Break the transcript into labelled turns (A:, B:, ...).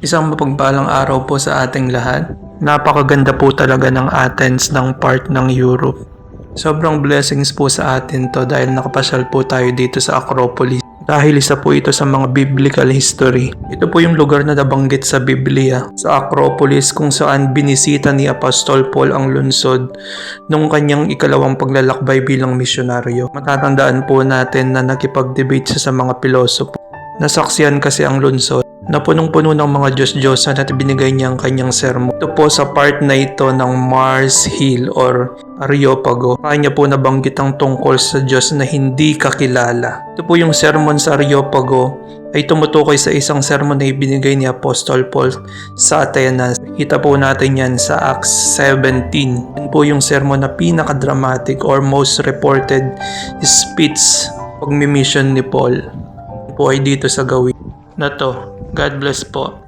A: Isang mapagpalang araw po sa ating lahat. Napakaganda po talaga ng Athens ng part ng Europe. Sobrang blessings po sa atin to dahil nakapasyal po tayo dito sa Acropolis. Dahil isa po ito sa mga biblical history. Ito po yung lugar na nabanggit sa Biblia, sa Acropolis kung saan binisita ni Apostol Paul ang lungsod nung kanyang ikalawang paglalakbay bilang misyonaryo. Matatandaan po natin na nakipag-debate siya sa mga pilosopo. Nasaksiyan kasi ang lungsod na punong-puno ng mga Diyos-Diyosan at binigay niya ang kanyang sermon. Ito po sa part na ito ng Mars Hill or Areopago. Kanya po nabanggit ang tungkol sa Diyos na hindi kakilala. Ito po yung sermon sa Areopago ay tumutukoy sa isang sermon na ibinigay ni Apostol Paul sa Atenas. Kita po natin yan sa Acts 17. Yan po yung sermon na pinaka-dramatic or most reported speech pag-mission ni Paul. Po ay dito sa gawin na to. God bless po.